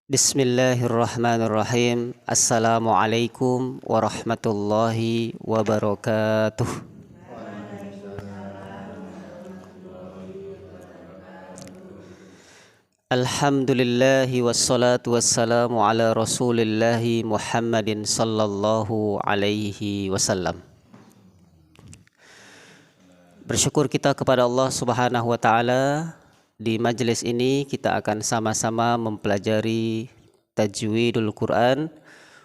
Bismillahirrahmanirrahim. Assalamualaikum warahmatullahi wabarakatuh. Alhamdulillahi wassalatu wassalamu ala rasulillahi Muhammadin sallallahu alaihi wasallam. Bersyukur kita kepada Allah subhanahu wa ta'ala. Di majelis ini kita akan sama-sama mempelajari tajwidul Quran,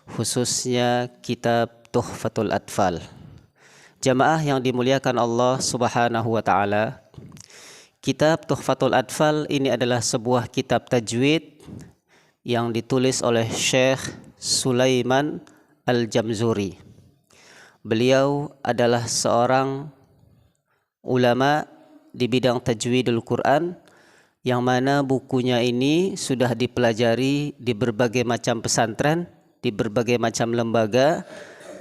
khususnya kitab Tuhfatul Atfal. Jamaah yang dimuliakan Allah subhanahu wa ta'ala, kitab Tuhfatul Atfal ini adalah sebuah kitab tajwid yang ditulis oleh Syekh Sulaiman Al-Jamzuri. Beliau adalah seorang ulama di bidang tajwidul Quran, yang mana bukunya ini sudah dipelajari di berbagai macam pesantren, di berbagai macam lembaga,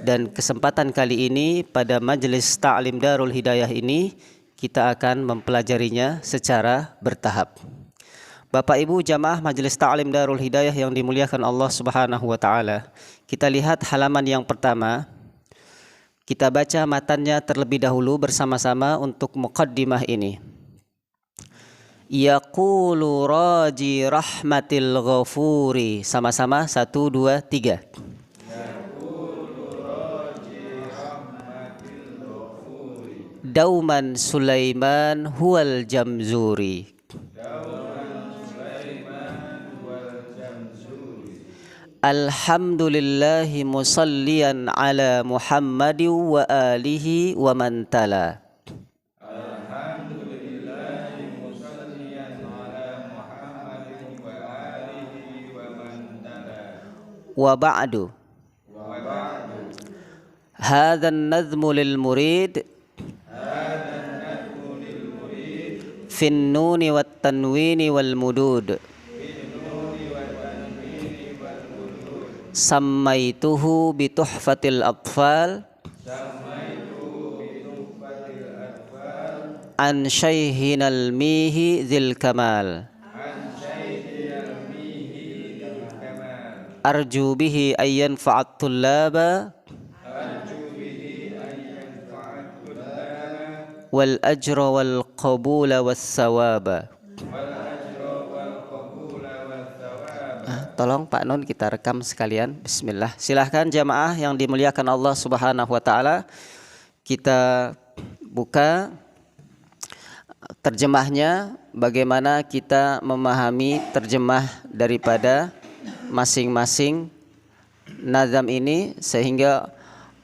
dan kesempatan kali ini pada majelis Ta'lim Darul Hidayah ini kita akan mempelajarinya secara bertahap. Bapak Ibu jamaah majelis Ta'lim Darul Hidayah yang dimuliakan Allah Subhanahu wa taala, kita lihat halaman yang pertama. Kita baca matannya terlebih dahulu bersama-sama untuk muqaddimah ini. Yaqulu raji rahmatil ghafuri. Sama-sama 1, 2, 3. Yaqulu raji rahmatil ghafuri. Dauman Sulaiman huwal jamzuri. Alhamdulillahi musalliyan ala Muhammadin wa alihi wa man tala. Alhamdulillahi musalliyan ala Muhammadin wa alihi wa man tala. Wa ba'du. Hadha an-nadhmu lil murid. Fi an-nuni wat tanwini wal mudud. Sammaituhu bi Tuhfatil Atfal an syaihinal mihi dzil kamal arju bihi ayyan fa'at tullaba wal ajra wal qabula was sawaba. Tolong Pak Nun kita rekam sekalian. Bismillah. Silahkan jamaah yang dimuliakan Allah Subhanahu wa taala, kita buka terjemahnya, bagaimana kita memahami terjemah daripada masing-masing nazam ini sehingga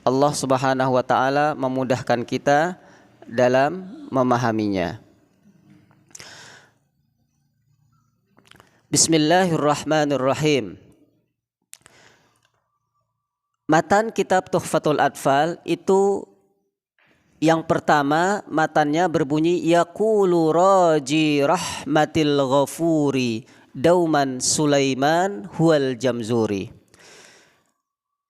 Allah Subhanahu wa taala memudahkan kita dalam memahaminya. Bismillahirrahmanirrahim. Matan kitab Tuhfatul Atfal itu yang pertama, matannya berbunyi yaqulu raji rahmatil ghafuri dauman Sulaiman huwal jamzuri.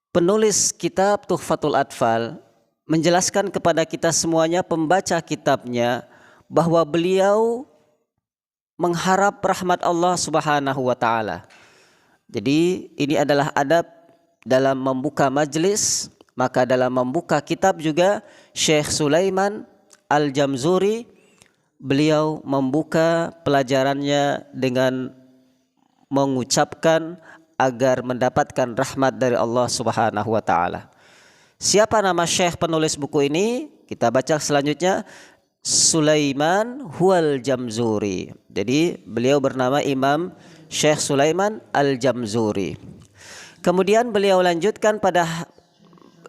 Penulis kitab Tuhfatul Atfal menjelaskan kepada kita semuanya, pembaca kitabnya, bahwa beliau mengharap rahmat Allah Subhanahu wa taala. Jadi ini adalah adab dalam membuka majlis. Maka dalam membuka kitab juga Syekh Sulaiman Al-Jamzuri, beliau membuka pelajarannya dengan mengucapkan agar mendapatkan rahmat dari Allah Subhanahu wa taala. Siapa nama Syekh penulis buku ini? Kita baca selanjutnya. Sulaiman huwal Jamzuri. Jadi beliau bernama Imam Syekh Sulaiman Al-Jamzuri. Kemudian beliau lanjutkan pada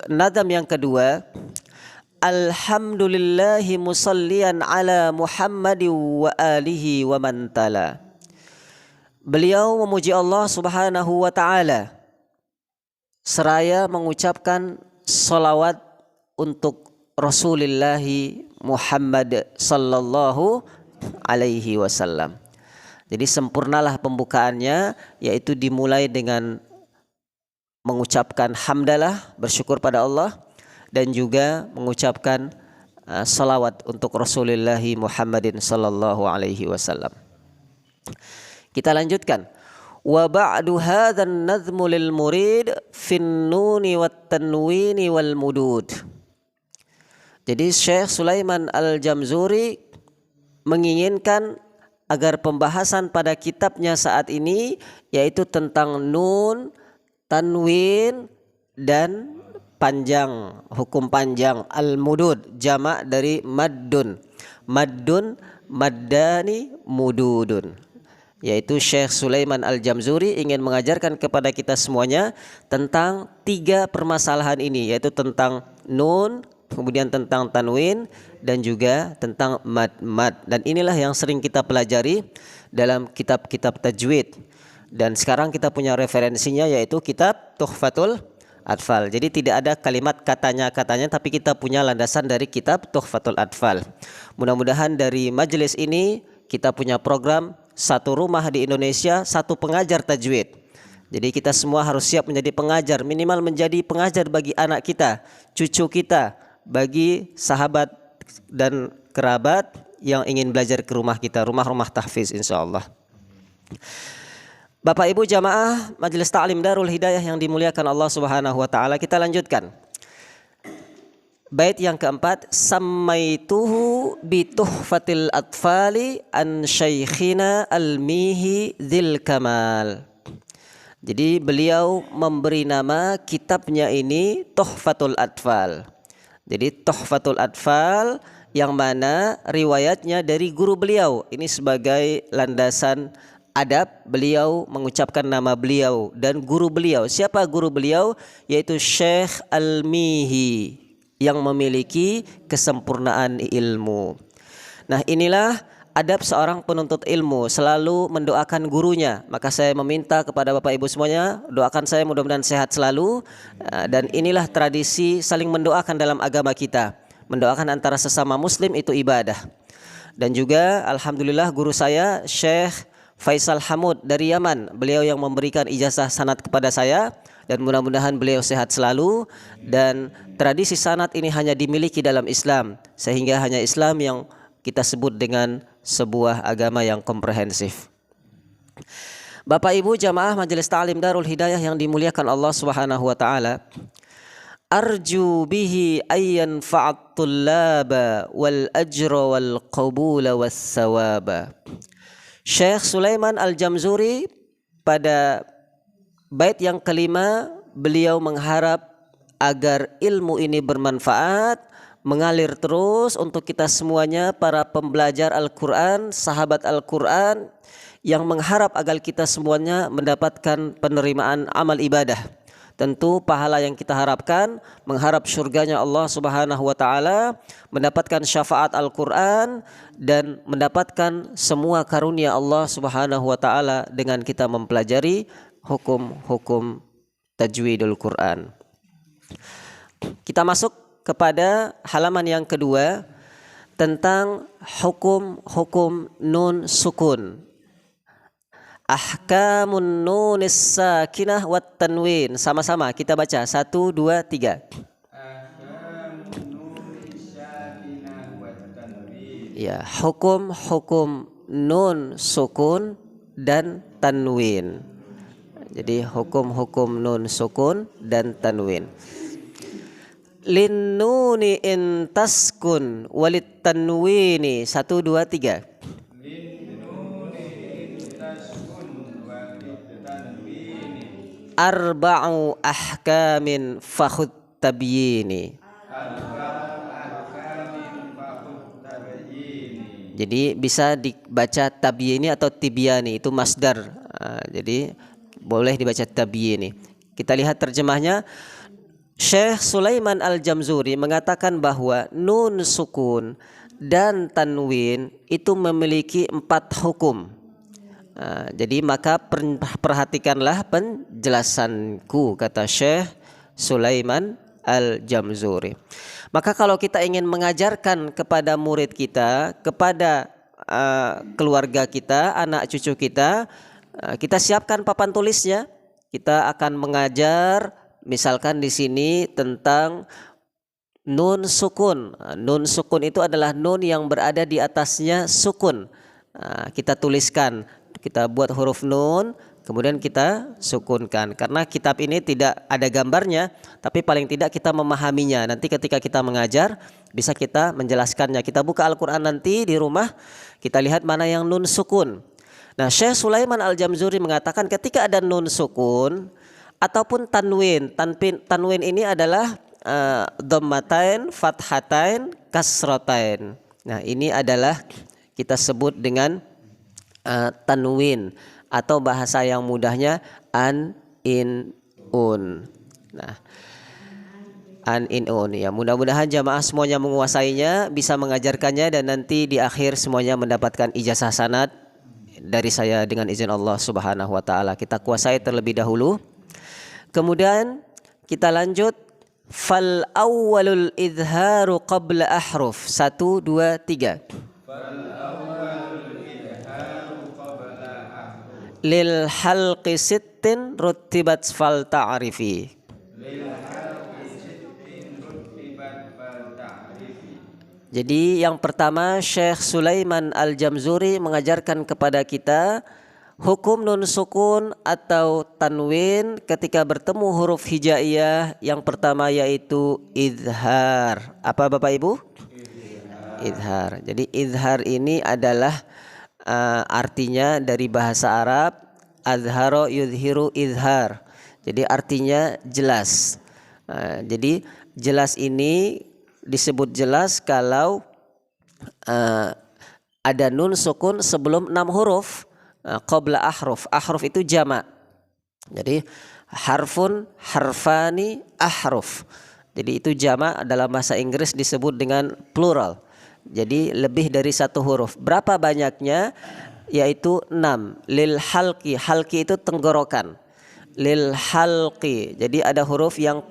nadam yang kedua. Alhamdulillahi musalliyan ala Muhammadin wa alihi wa man tala. Beliau memuji Allah Subhanahu wa taala seraya mengucapkan salawat untuk Rasulullah Muhammad sallallahu alaihi wasallam. Jadi sempurnalah pembukaannya, yaitu dimulai dengan mengucapkan hamdalah, bersyukur pada Allah, dan juga mengucapkan salawat untuk Rasulullah Muhammadin sallallahu alaihi wasallam. Kita lanjutkan. Wa ba'du hadzal nadhmu lil murid fin nuni wat tanwini wal mudud. Jadi Syekh Sulaiman Al-Jamzuri menginginkan agar pembahasan pada kitabnya saat ini yaitu tentang nun, tanwin dan panjang, hukum panjang, al-mudud, jamak dari maddun. Maddun, maddani, mududun. Yaitu Syekh Sulaiman Al-Jamzuri ingin mengajarkan kepada kita semuanya tentang 3 permasalahan ini, yaitu tentang nun, kemudian tentang tanwin, dan juga tentang mad. Dan inilah yang sering kita pelajari dalam kitab-kitab tajwid. Dan sekarang kita punya referensinya yaitu kitab Tuhfatul Atfal. Jadi tidak ada kalimat katanya, tapi kita punya landasan dari kitab Tuhfatul Atfal. Mudah-mudahan dari majelis ini kita punya program satu rumah di Indonesia, satu pengajar tajwid. Jadi kita semua harus siap menjadi pengajar, minimal menjadi pengajar bagi anak kita, cucu kita, bagi sahabat dan kerabat yang ingin belajar ke rumah kita, rumah-rumah tahfiz insyaallah. Bapak Ibu jamaah Majelis Ta'lim Darul Hidayah yang dimuliakan Allah Subhanahu wa taala, kita lanjutkan. Bait yang keempat, sammaituhu bi tuhfatil atfali an syaikhina al-mihi dzil kamal. Jadi beliau memberi nama kitabnya ini Tuhfatul Atfal. Jadi Tuhfatul Atfal yang mana riwayatnya dari guru beliau. Ini sebagai landasan adab, beliau mengucapkan nama beliau dan guru beliau. Siapa guru beliau? Yaitu Syekh Al-Mihi yang memiliki kesempurnaan ilmu. Nah, inilah adab seorang penuntut ilmu, selalu mendoakan gurunya. Maka saya meminta kepada Bapak Ibu semuanya, doakan saya mudah-mudahan sehat selalu. Dan inilah tradisi saling mendoakan dalam agama kita. Mendoakan antara sesama muslim itu ibadah. Dan juga alhamdulillah guru saya Syekh Faisal Hamud dari Yaman, beliau yang memberikan ijazah sanad kepada saya. Dan mudah-mudahan beliau sehat selalu. Dan tradisi sanad ini hanya dimiliki dalam Islam, sehingga hanya Islam yang kita sebut dengan sebuah agama yang komprehensif. Bapak Ibu jamaah Majelis Ta'lim Darul Hidayah yang dimuliakan Allah Subhanahu wa taala, arju bihi ayyan fa'at tullaba wal ajra wal qabula was sawaba. Syekh Sulaiman Al-Jamzuri pada bait yang kelima beliau mengharap agar ilmu ini bermanfaat, mengalir terus untuk kita semuanya para pembelajar Al-Quran, sahabat Al-Quran yang mengharap agar kita semuanya mendapatkan penerimaan amal ibadah. Tentu pahala yang kita harapkan, mengharap surganya Allah Subhanahu wa taala, mendapatkan syafaat Al-Quran dan mendapatkan semua karunia Allah Subhanahu wa taala dengan kita mempelajari hukum-hukum tajwidul Quran. Kita masuk kepada halaman yang kedua tentang hukum-hukum nun sukun. Ahkamun nunis sakinah wat tanwin. Sama-sama kita baca 1, 2, 3. Ya, hukum-hukum nun sukun dan tanwin. Jadi hukum-hukum nun sukun dan tanwin. Lin nuni in taskun walit tanwini 1, 2, 3. Arba'u ahkamin fakhud tabyini. Jadi bisa dibaca tabyini atau tibyani, itu masdar. Jadi boleh dibaca tabyini. Kita lihat terjemahnya. Syekh Sulaiman Al-Jamzuri mengatakan bahwa nun sukun dan tanwin itu memiliki 4 hukum. Jadi maka perhatikanlah penjelasanku, kata Syekh Sulaiman Al-Jamzuri. Maka kalau kita ingin mengajarkan kepada murid kita, kepada keluarga kita, anak cucu kita, kita siapkan papan tulisnya. Kita akan mengajar misalkan di sini tentang nun sukun. Nun sukun itu adalah nun yang berada di atasnya sukun. Kita tuliskan, kita buat huruf nun, kemudian kita sukunkan. Karena kitab ini tidak ada gambarnya, tapi paling tidak kita memahaminya. Nanti ketika kita mengajar bisa kita menjelaskannya. Kita buka Al-Quran nanti di rumah, kita lihat mana yang nun sukun. Nah, Syekh Sulaiman Al-Jamzuri mengatakan ketika ada nun sukun ataupun tanwin. Tanwin ini adalah dhammatain, fathatain, kasratain. Nah, ini adalah kita sebut dengan tanwin atau bahasa yang mudahnya an, in, un. Nah, an, in, un ya, mudah-mudahan jamaah semuanya menguasainya, bisa mengajarkannya, dan nanti di akhir semuanya mendapatkan ijazah sanad dari saya dengan izin Allah Subhanahu wa taala. Kita kuasai terlebih dahulu. Kemudian kita lanjut, fal awwalul idharu qabla ahruf. 1 2 3. Lil halqi sittin rutibat fal ta'rifi. Jadi yang pertama Syekh Sulaiman Al-Jamzuri mengajarkan kepada kita hukum nun sukun atau tanwin ketika bertemu huruf hijaiyah. Yang pertama yaitu idhar. Apa Bapak Ibu? Idhar. Jadi idhar ini adalah artinya dari bahasa Arab azharo yudhiru idhar. Jadi artinya jelas. Jadi jelas ini disebut jelas kalau ada nun sukun sebelum 6 huruf qabla ahruf. Ahruf itu jamak. Jadi harfun, harfani, ahruf. Jadi itu jamak, dalam bahasa Inggris disebut dengan plural. Jadi lebih dari 1 huruf. Berapa banyaknya? Yaitu 6. Lil halqi. Halqi itu tenggorokan. Lil halqi. Jadi ada huruf yang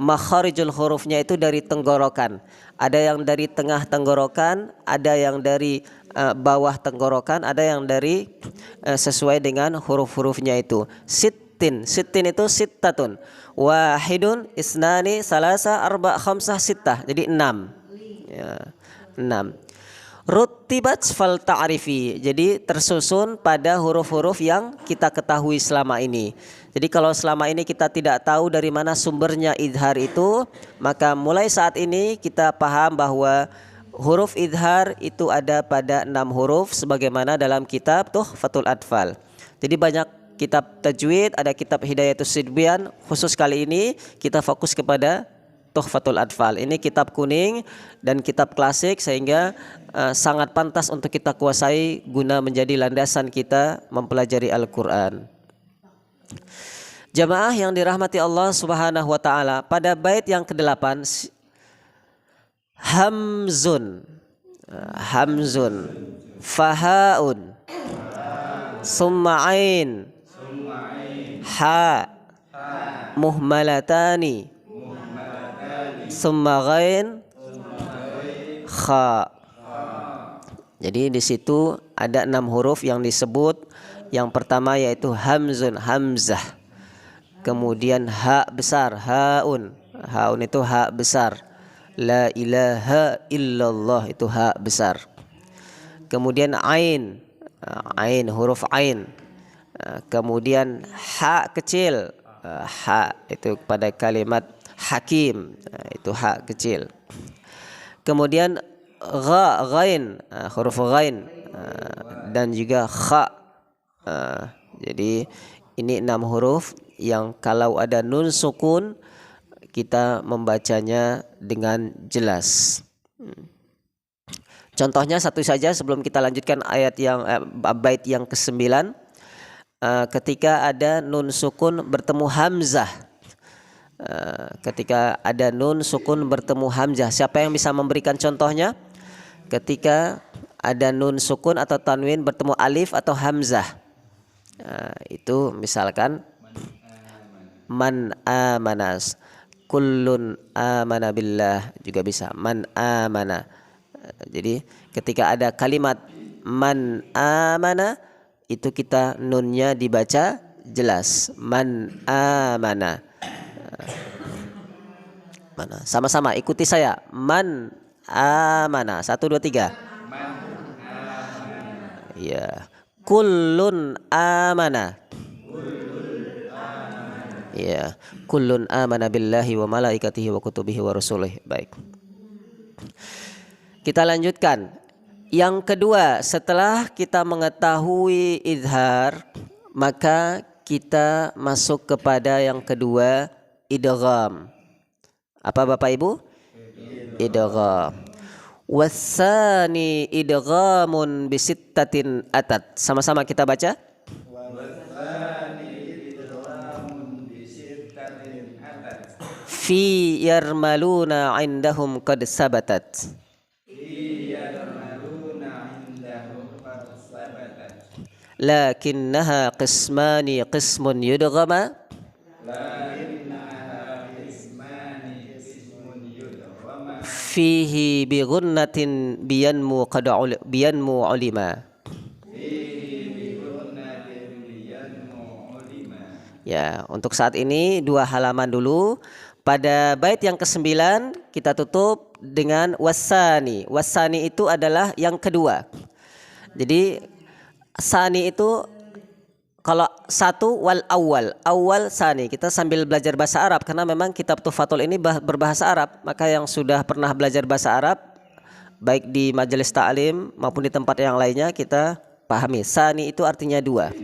makharijul hurufnya itu dari tenggorokan. Ada yang dari tengah tenggorokan, ada yang dari bawah tenggorokan, ada yang dari sesuai dengan huruf-hurufnya itu. Sittin. Sittin itu sittatun. Wahidun, isnani, salasa, arba, khamsah, sittah. Jadi 6. Ya. 6. Rutibat fal ta'rifi. Jadi tersusun pada huruf-huruf yang kita ketahui selama ini. Jadi kalau selama ini kita tidak tahu dari mana sumbernya idhar itu, maka mulai saat ini kita paham bahwa huruf idhar itu ada pada 6 huruf sebagaimana dalam kitab Tuhfatul Atfal. Jadi banyak kitab tajwid, ada kitab Hidayatus Sidbian. Khusus kali ini kita fokus kepada Tuhfatul Atfal. Ini kitab kuning dan kitab klasik sehingga sangat pantas untuk kita kuasai guna menjadi landasan kita mempelajari Al-Quran. Jamaah yang dirahmati Allah Subhanahu wa taala, pada bait yang ke-8 hamzun, hamzun, fahaun, summa ain, ha, muhmalatani, summa ghain, kha. Jadi di situ ada 6 huruf yang disebut. Yang pertama yaitu hamzun, hamzah. Kemudian ha besar, haun. Haun itu ha besar. La ilaha illallah itu ha besar. Kemudian ain, ain, huruf ain. Kemudian ha kecil, ha itu pada kalimat hakim, itu ha kecil. Kemudian gha, ghain, huruf ghain, dan juga kha. Jadi ini 6 huruf yang kalau ada nun sukun kita membacanya dengan jelas. Contohnya satu saja sebelum kita lanjutkan ayat yang bait yang ke-9. Ketika ada nun sukun bertemu hamzah. Ketika ada nun sukun bertemu hamzah, siapa yang bisa memberikan contohnya? Ketika ada nun sukun atau tanwin bertemu alif atau hamzah, itu misalkan man amanas, kullun amana billah, juga bisa man amana. Jadi ketika ada kalimat man amana, itu kita nunnya dibaca jelas, man amana. Mana? Sama-sama ikuti saya. Man amana. 1 2 3. Ya. Kullun amana. Ya, kullun amana billahi wa malaikatihi wa kutubihi wa rusulih. Baik. Kita lanjutkan. Yang kedua, setelah kita mengetahui izhar, maka kita masuk kepada yang kedua, idgham. Apa Bapak Ibu? Idgham. Wasani idghamun bisittatin atat. Sama-sama kita baca. Fi yarmaluna indahum qad sabatat. Lakinnaha qismani qismun yudghama fihi bi ghunnatin biyanmu ulima. Ya, untuk saat ini 2 halaman dulu. Pada bait yang ke-9 kita tutup dengan wasani. Wasani itu adalah yang kedua. Jadi sani itu kalau satu wal awal sani. Kita sambil belajar bahasa Arab karena memang kitab Tuhfatul ini berbahasa Arab. Maka yang sudah pernah belajar bahasa Arab baik di majelis ta'lim maupun di tempat yang lainnya kita pahami. Sani itu artinya 2.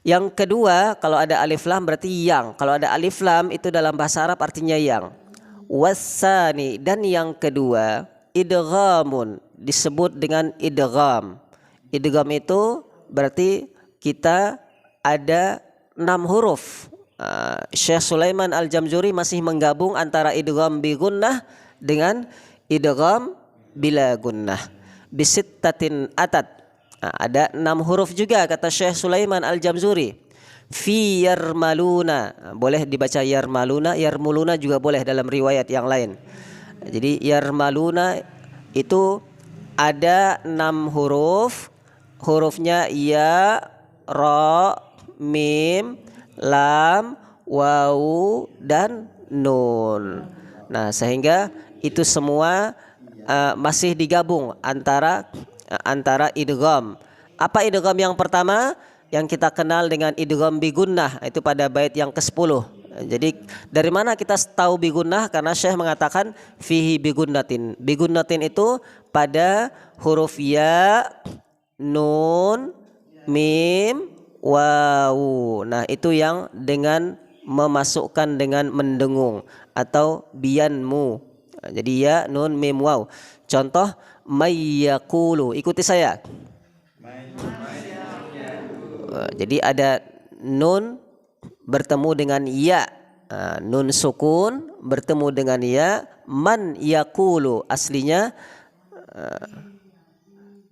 Yang kedua, kalau ada alif lam berarti yang. Kalau ada alif lam itu dalam bahasa Arab artinya yang. Wasani, dan yang kedua idghamun, disebut dengan idgham. Idgham itu berarti kita ada 6 huruf. Syekh Sulaiman Al-Jamzuri masih menggabung antara idgham bi gunnah dengan idgham bila gunnah. Bisittatin atat. Ada 6 huruf juga kata Syekh Sulaiman Al-Jamzuri. Fi yarmaluna, boleh dibaca yarmaluna, yarmuluna juga boleh dalam riwayat yang lain. Jadi yarmaluna itu ada 6 huruf. Hurufnya ya, ra, mim, lam, wawu, dan nun. Nah, sehingga itu semua masih digabung antara idgham. Apa idgham yang pertama? Yang kita kenal dengan idgham bi gunnah, itu pada bait yang ke-10. Jadi dari mana kita tahu bi gunnah? Karena Syekh mengatakan fihi bi gunnatin. Bi gunnatin itu pada huruf ya, nun, mim, wawu. Nah, itu yang dengan memasukkan dengan mendengung atau biyanmu. Jadi ya, nun, mim, waw. Contoh mayyaqulu, ikuti saya. Jadi ada nun bertemu dengan ya, nun sukun bertemu dengan ya. Man yaqulu, aslinya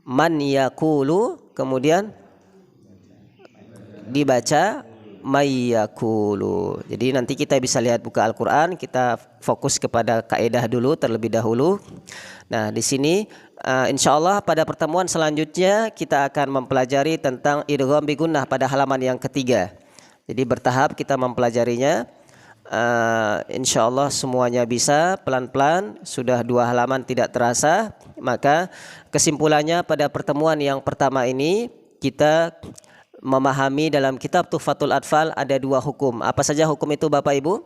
man yaqulu, kemudian dibaca mayyaqulu. Jadi nanti kita bisa lihat buka Al-Quran, kita fokus kepada kaidah dulu terlebih dahulu. Nah, di sini insyaallah pada pertemuan selanjutnya kita akan mempelajari tentang idgham bi gunnah pada halaman yang ketiga. Jadi bertahap kita mempelajarinya. Insyaallah semuanya bisa pelan-pelan. Sudah 2 halaman tidak terasa. Maka kesimpulannya pada pertemuan yang pertama ini kita memahami dalam kitab Tuhfatul Atfal ada 2 hukum. Apa saja hukum itu Bapak Ibu?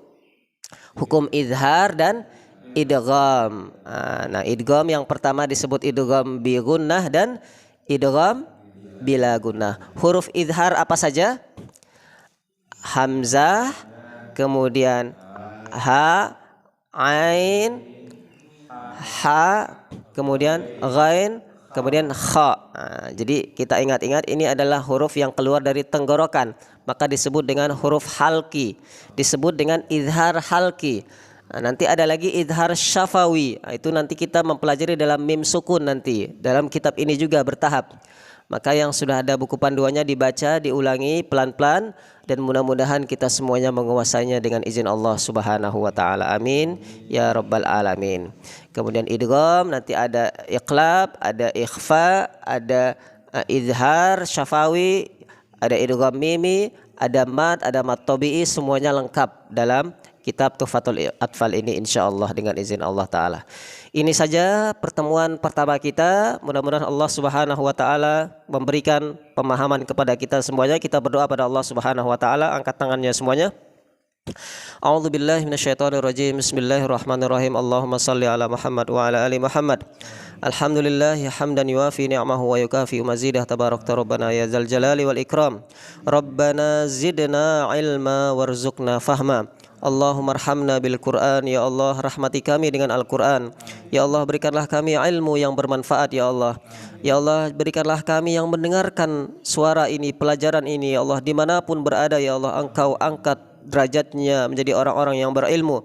Hukum izhar dan idgham. Nah, idgham yang pertama disebut idgham bi gunnah dan idgham bila gunnah. Huruf izhar apa saja? Hamzah, kemudian ha, ain, ha, kemudian ghain, kemudian kha. Jadi kita ingat-ingat ini adalah huruf yang keluar dari tenggorokan, maka disebut dengan huruf halki, disebut dengan izhar halki. Nanti ada lagi idhar syafawi. Itu nanti kita mempelajari dalam mim sukun nanti. Dalam kitab ini juga bertahap. Maka yang sudah ada buku panduannya dibaca, diulangi pelan-pelan, dan mudah-mudahan kita semuanya menguasainya dengan izin Allah Subhanahu wa taala. Amin ya rabbal alamin. Kemudian idgham, nanti ada iqlab, ada ikhfa, ada izhar syafawi, ada idgham mimi, ada mad, ada mad tabi'i, semuanya lengkap dalam kitab Tuhfatul Atfal ini insyaallah dengan izin Allah taala. Ini saja pertemuan pertama kita. Mudah-mudahan Allah Subhanahu wa taala memberikan pemahaman kepada kita semuanya. Kita berdoa pada Allah Subhanahu wa taala, angkat tangannya semuanya. A'udzu billahi minasyaitonir rajim. Bismillahirrahmanirrahim. Allahumma shalli ala Muhammad wa ala ali Muhammad. Alhamdulillahi hamdan yuafi ni'amahu wa yukafi mazidah tabarakta rabbana ya zal jalali wal ikram. Rabbana zidna ilma warzuqna fahma. Allahumma arhamna bil Qur'an, ya Allah rahmati kami dengan Al-Qur'an. Ya Allah berikanlah kami ilmu yang bermanfaat ya Allah. Ya Allah berikanlah kami yang mendengarkan suara ini, pelajaran ini ya Allah, dimanapun berada ya Allah, Engkau angkat derajatnya menjadi orang-orang yang berilmu.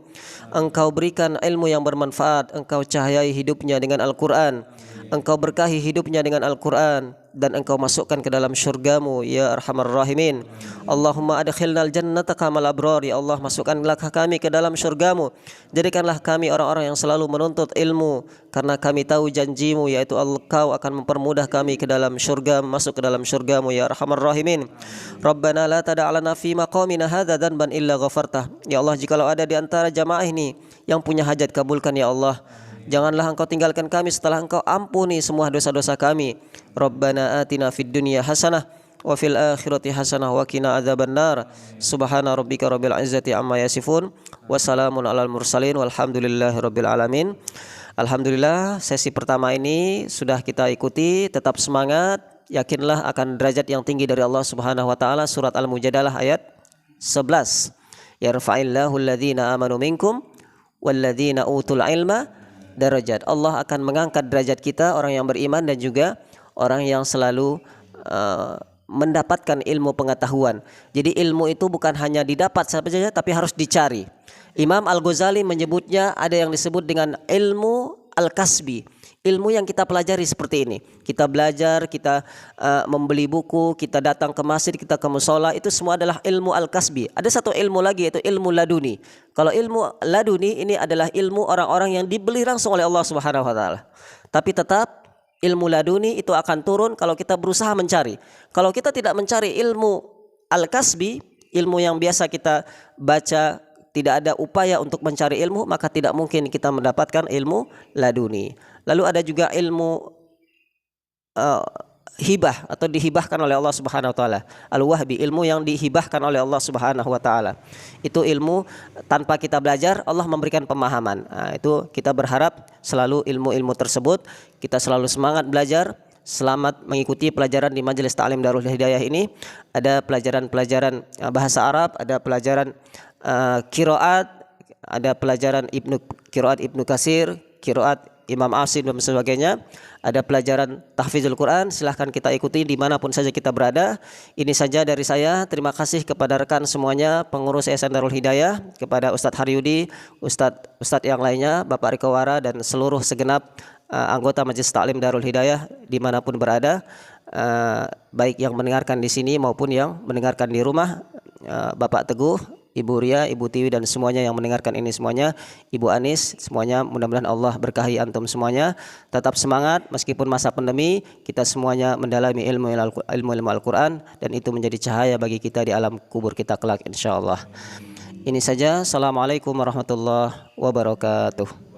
Engkau berikan ilmu yang bermanfaat, Engkau cahayai hidupnya dengan Al-Quran, Engkau berkahi hidupnya dengan Al-Quran, dan Engkau masukkan ke dalam syurgamu ya Arhamar Rahimin. Allahumma adkhilnal jannata kamal abrar, ya Allah masukkanlah kami ke dalam syurgamu. Jadikanlah kami orang-orang yang selalu menuntut ilmu, karena kami tahu janjimu yaitu Engkau akan mempermudah kami ke dalam syurga, masuk ke dalam syurgamu ya Arhamar Rahimin. Rabbana la tada'alana fi maqamina hadza dzanban illa ghafartah. Ya Allah, jikalau ada di antara jamaah ini yang punya hajat, kabulkan ya Allah. Janganlah Engkau tinggalkan kami setelah Engkau ampuni semua dosa-dosa kami. Rabbana atina fid dunya hasanah wa fil akhirati hasanah wa qina adzabannar. Subhana rabbika rabbil izzati amma yasifun wa salamun alal mursalin walhamdulillahi rabbil alamin. Alhamdulillah, sesi pertama ini sudah kita ikuti. Tetap semangat, yakinlah akan derajat yang tinggi dari Allah Subhanahu wa taala. Surat Al-Mujadalah ayat 11. Yarfa'illahu alladhina amanu minkum walladhina utul ilma darajat. Allah akan mengangkat derajat kita, orang yang beriman dan juga orang yang selalu mendapatkan ilmu pengetahuan. Jadi ilmu itu bukan hanya didapat saja, tapi harus dicari. Imam Al-Ghazali menyebutnya ada yang disebut dengan ilmu al-kasbi. Ilmu yang kita pelajari seperti ini. Kita belajar, kita membeli buku, kita datang ke masjid, kita ke mushola, itu semua adalah ilmu al-kasbi. Ada satu ilmu lagi yaitu ilmu laduni. Kalau ilmu laduni ini adalah ilmu orang-orang yang dibeli langsung oleh Allah Subhanahu wa taala. Tapi tetap ilmu laduni itu akan turun kalau kita berusaha mencari. Kalau kita tidak mencari ilmu al-kasbi, ilmu yang biasa kita baca, tidak ada upaya untuk mencari ilmu, maka tidak mungkin kita mendapatkan ilmu laduni. Lalu ada juga ilmu hibah atau dihibahkan oleh Allah Subhanahu wa taala. Al-wahbi, ilmu yang dihibahkan oleh Allah Subhanahu wa taala. Itu ilmu tanpa kita belajar Allah memberikan pemahaman. Nah, itu kita berharap selalu ilmu-ilmu tersebut kita selalu semangat belajar. Selamat mengikuti pelajaran di Majelis Ta'lim Darul Hidayah ini. Ada pelajaran-pelajaran bahasa Arab, ada pelajaran qiraat, ada pelajaran qiraat Ibnu Katsir, qiraat Imam Asim dan sebagainya. Ada pelajaran tahfizul Quran. Silahkan kita ikuti dimanapun saja kita berada. Ini saja dari saya. Terima kasih kepada rekan semuanya, pengurus Yayasan Darul Hidayah, kepada Ustadz Haryudi, Ustadz yang lainnya, Bapak Riko Wara, dan seluruh segenap anggota Majelis Ta'lim Darul Hidayah dimanapun berada, baik yang mendengarkan di sini maupun yang mendengarkan di rumah. Bapak Teguh, Ibu Ria, Ibu Tiwi, dan semuanya yang mendengarkan ini semuanya, Ibu Anis, semuanya mudah-mudahan Allah berkahi antum semuanya. Tetap semangat meskipun masa pandemi, kita semuanya mendalami ilmu Al-Quran, dan itu menjadi cahaya bagi kita di alam kubur kita kelak insyaallah. Ini saja. Assalamualaikum warahmatullahi wabarakatuh.